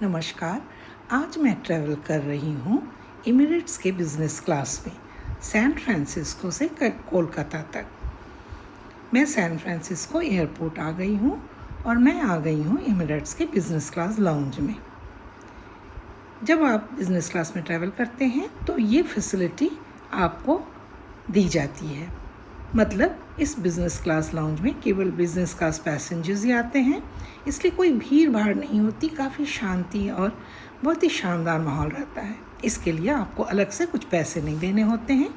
नमस्कार। आज मैं ट्रैवल कर रही हूँ एमिरेट्स के बिज़नेस क्लास में सैन फ्रांसिस्को से कोलकाता तक। मैं सैन फ्रांसिस्को एयरपोर्ट आ गई हूँ और मैं आ गई हूँ एमिरेट्स के बिज़नेस क्लास लाउंज में। जब आप बिज़नेस क्लास में ट्रैवल करते हैं तो ये फैसिलिटी आपको दी जाती है। मतलब इस बिज़नेस क्लास लाउंज में केवल बिज़नेस क्लास पैसेंजर्स ही आते हैं, इसलिए कोई भीड़ भाड़ नहीं होती, काफ़ी शांति और बहुत ही शानदार माहौल रहता है। इसके लिए आपको अलग से कुछ पैसे नहीं देने होते हैं,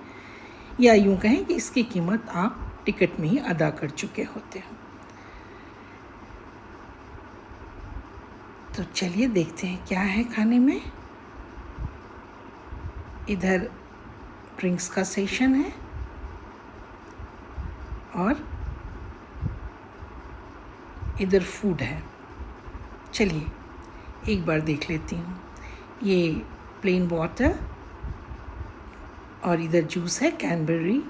या यूँ कहें कि इसकी कीमत आप टिकट में ही अदा कर चुके होते हो। तो चलिए देखते हैं क्या है खाने में। इधर ड्रिंक्स का सेशन है और इधर फूड है। चलिए एक बार देख लेती हूँ। ये प्लेन वाटर और इधर जूस है, cranberry,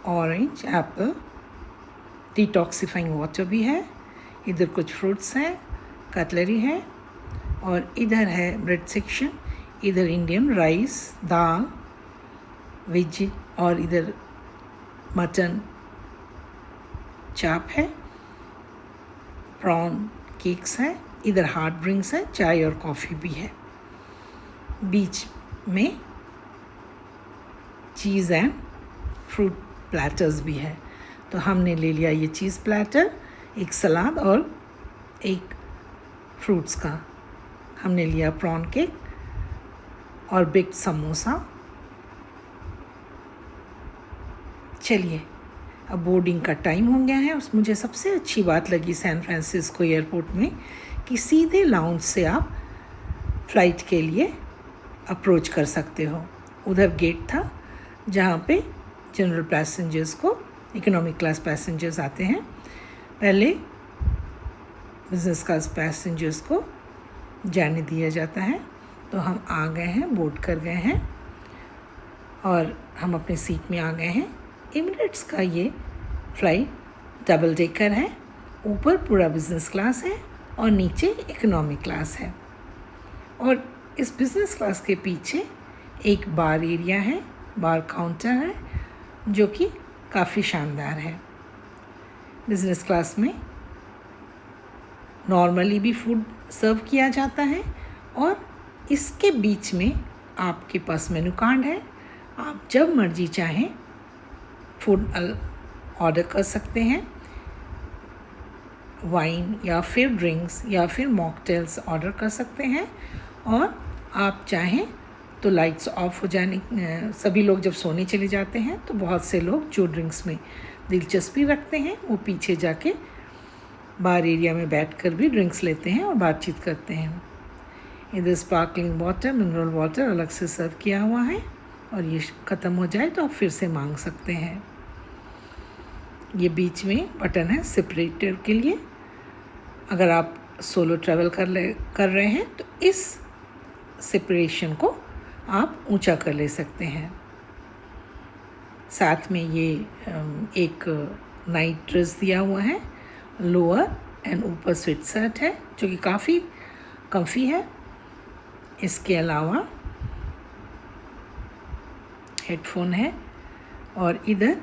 orange, Apple, detoxifying water भी है। इधर कुछ फ्रूट्स हैं, कटलरी है और इधर है ब्रेड सेक्शन। इधर इंडियन राइस, दाल, वेज और इधर मटन चाप है, प्रॉन केक्स है। इधर हार्ड ड्रिंक्स है, चाय और कॉफ़ी भी है। बीच में चीज़ एंड फ्रूट प्लेटर्स भी है। तो हमने ले लिया ये चीज़ प्लेटर, एक सलाद और एक फ्रूट्स का। हमने लिया प्रॉन केक और बेक्ड समोसा। चलिए अब बोर्डिंग का टाइम हो गया है। उस मुझे सबसे अच्छी बात लगी सैन फ्रांसिस्को एयरपोर्ट में कि सीधे लाउंज से आप फ़्लाइट के लिए अप्रोच कर सकते हो। उधर गेट था जहाँ पे जनरल पैसेंजर्स को, इकोनॉमिक क्लास पैसेंजर्स आते हैं। पहले बिज़नेस क्लास पैसेंजर्स को जाने दिया जाता है। तो हम आ गए हैं, बोर्ड कर गए हैं और हम अपने सीट में आ गए हैं। एमिरेट्स का ये फ़्लाइट डबल डेकर है। ऊपर पूरा बिज़नेस क्लास है और नीचे इकोनॉमी क्लास है। और इस बिज़नेस क्लास के पीछे एक बार एरिया है, बार काउंटर है, जो कि काफ़ी शानदार है। बिज़नेस क्लास में नॉर्मली भी फूड सर्व किया जाता है और इसके बीच में आपके पास मेनू कार्ड है। आप जब मर्जी चाहें फूड ऑर्डर कर सकते हैं, वाइन या फिर ड्रिंक्स या फिर मॉकटेल्स ऑर्डर कर सकते हैं। और आप चाहें तो लाइट्स ऑफ हो जाने, सभी लोग जब सोने चले जाते हैं तो बहुत से लोग जो ड्रिंक्स में दिलचस्पी रखते हैं वो पीछे जाके बार एरिया में बैठकर भी ड्रिंक्स लेते हैं और बातचीत करते हैं। इधर स्पार्कलिंग वाटर, मिनरल वाटर अलग से सर्व किया हुआ है और ये ख़त्म हो जाए तो आप फिर से मांग सकते हैं। ये बीच में बटन है सेपरेटर के लिए। अगर आप सोलो ट्रैवल कर रहे हैं तो इस सेपरेशन को आप ऊंचा कर ले सकते हैं। साथ में ये एक नाइट ड्रेस दिया हुआ है, लोअर एंड ऊपर स्वेट शर्ट है, जो कि काफ़ी कम्फी है। इसके अलावा हेडफोन है और इधर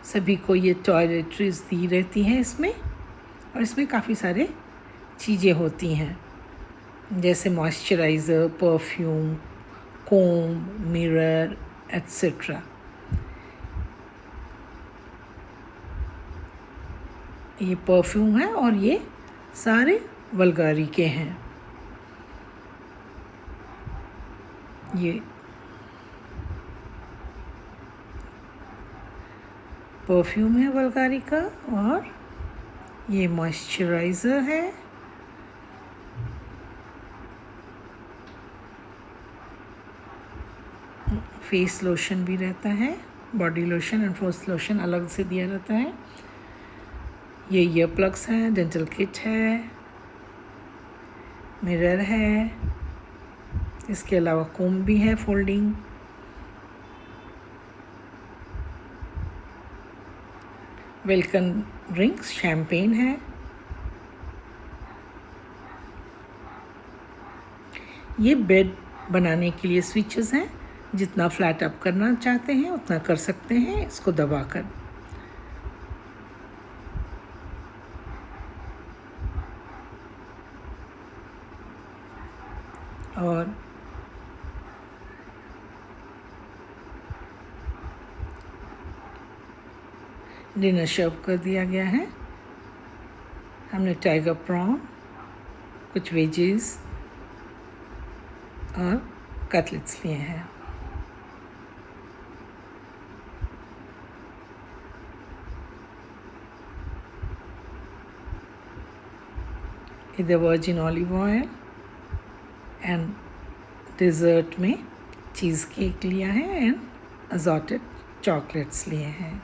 सभी को ये टॉयलेटरीज दी रहती हैं इसमें। और इसमें काफ़ी सारे चीज़ें होती हैं, जैसे मॉइस्चराइज़र, परफ्यूम, कोम, मिरर एट्सेट्रा। ये परफ्यूम है और ये सारे वल्गारी के हैं। ये परफ्यूम है वल्गारी का और ये मॉइस्चराइज़र है। फेस लोशन भी रहता है, body lotion and face lotion अलग से दिया रहता है। ये ईयर प्लग्स हैं, डेंटल किट है, मिरर है, इसके अलावा कोम भी है फोल्डिंग। वेलकम ड्रिंक्स, शैम्पेन है, ये बेड बनाने के लिए स्विचेस हैं, जितना फ्लैट आप करना चाहते हैं उतना कर सकते हैं इसको दबाकर। और डिनर सर्व कर दिया गया है। हमने टाइगर प्रॉन, कुछ वेजेस और कटलेट्स लिए हैं। इधर virgin olive oil and dessert में चीज़ केक लिया है एंड असॉर्टेड चॉकलेट्स लिए हैं।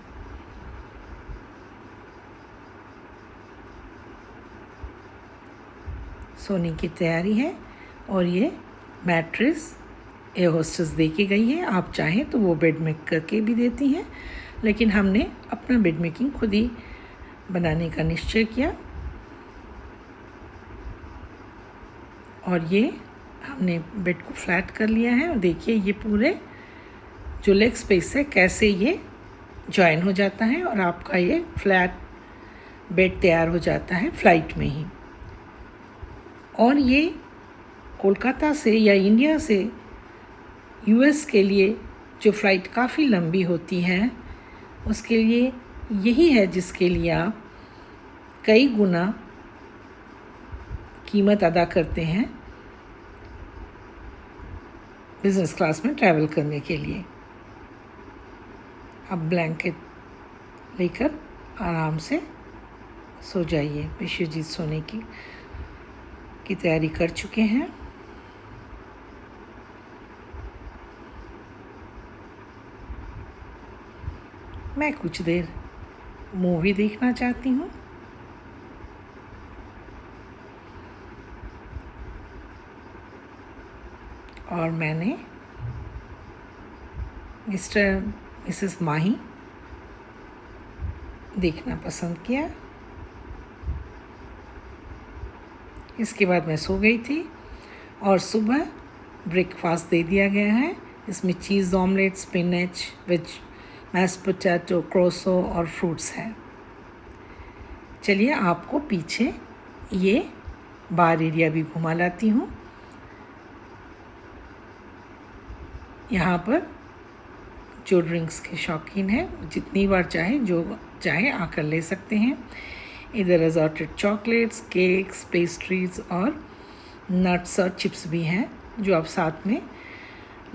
सोने की तैयारी है और ये मैट्रेस एयर होस्टेस दे के गई है। आप चाहें तो वो बेड मेक करके भी देती हैं, लेकिन हमने अपना बेड मेकिंग खुद ही बनाने का निश्चय किया। और ये हमने बेड को फ्लैट कर लिया है और देखिए ये पूरे जो लेग स्पेस है कैसे ये जॉइन हो जाता है और आपका ये फ्लैट बेड तैयार हो जाता है फ्लाइट में ही। और ये कोलकाता से या इंडिया से यूएस के लिए जो फ़्लाइट काफ़ी लंबी होती है उसके लिए यही है जिसके लिए आप कई गुना कीमत अदा करते हैं बिज़नेस क्लास में ट्रैवल करने के लिए। अब ब्लैंकेट लेकर आराम से सो जाइए। विश्वजीत सोने की तैयारी कर चुके हैं। मैं कुछ देर मूवी देखना चाहती हूँ। और मैंने मिस्टर मिसेस माही देखना पसंद किया। इसके बाद मैं सो गई थी और सुबह ब्रेकफास्ट दे दिया गया है। इसमें cheese omelette, spinach, veg mashed potato, croissant और फ्रूट्स हैं। चलिए आपको पीछे ये बार एरिया भी घुमा लाती हूँ। यहाँ पर जो ड्रिंक्स के शौकीन हैं जितनी बार चाहे आकर ले सकते हैं। इधर असॉर्टेड चॉकलेट्स, केक्स, पेस्ट्रीज और नट्स और चिप्स भी हैं जो आप साथ में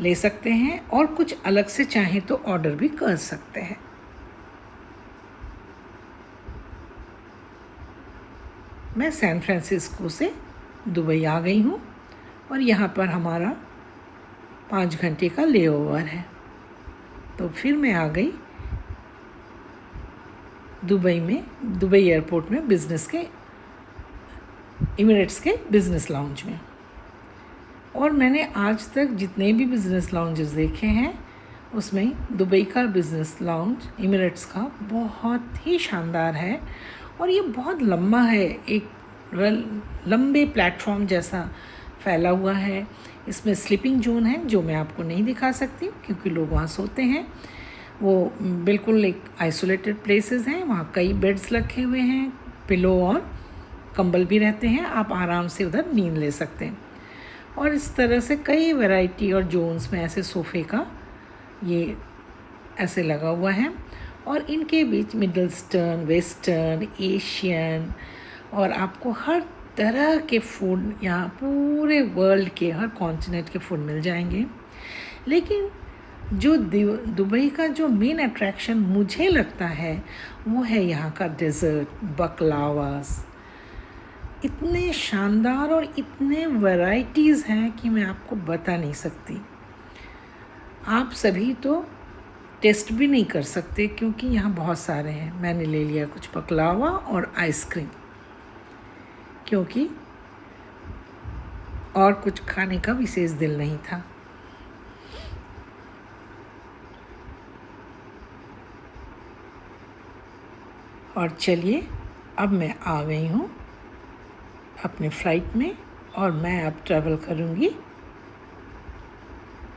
ले सकते हैं और कुछ अलग से चाहें तो ऑर्डर भी कर सकते हैं। मैं सैन फ्रांसिस्को से दुबई आ गई हूँ और यहाँ पर हमारा 5 घंटे का लेओवर है। तो फिर मैं आ गई दुबई एयरपोर्ट में इमिरेट्स के बिज़नेस लाउंज में। और मैंने आज तक जितने भी बिज़नेस लाउंजेस देखे हैं उसमें दुबई का बिज़नेस लाउंज इमिरेट्स का बहुत ही शानदार है। और ये बहुत लंबा है, एक लंबे प्लेटफॉर्म जैसा फैला हुआ है। इसमें स्लीपिंग जोन है जो मैं आपको नहीं दिखा सकती क्योंकि लोग वहाँ सोते हैं। वो बिल्कुल एक आइसोलेटेड प्लेसेस हैं, वहाँ कई बेड्स रखे हुए हैं, पिलो और कंबल भी रहते हैं, आप आराम से उधर नींद ले सकते हैं। और इस तरह से कई वैरायटी और जोन्स में ऐसे सोफ़े का ये ऐसे लगा हुआ है। और इनके बीच मिडल ईस्टर्न, वेस्टर्न, एशियन और आपको हर तरह के फूड यहाँ पूरे वर्ल्ड के हर कॉन्टिनेंट के फूड मिल जाएंगे। लेकिन जो दुबई का जो मेन अट्रैक्शन मुझे लगता है वो है यहाँ का डेज़र्ट, बकलावास। इतने शानदार और इतने वैराइटीज़ हैं कि मैं आपको बता नहीं सकती। आप सभी तो टेस्ट भी नहीं कर सकते क्योंकि यहाँ बहुत सारे हैं। मैंने ले लिया कुछ बकलावा और आइसक्रीम क्योंकि और कुछ खाने का विशेष दिल नहीं था। और चलिए अब मैं आ गई हूँ अपने फ़्लाइट में और मैं अब ट्रैवल करूँगी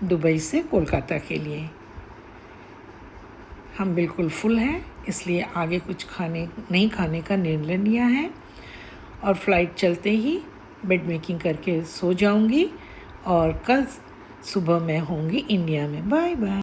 दुबई से कोलकाता के लिए। हम बिल्कुल फुल हैं, इसलिए आगे कुछ नहीं खाने का निर्णय लिया है और फ़्लाइट चलते ही बेड मेकिंग करके सो जाऊंगी और कल सुबह मैं होंगी इंडिया में। Bye bye.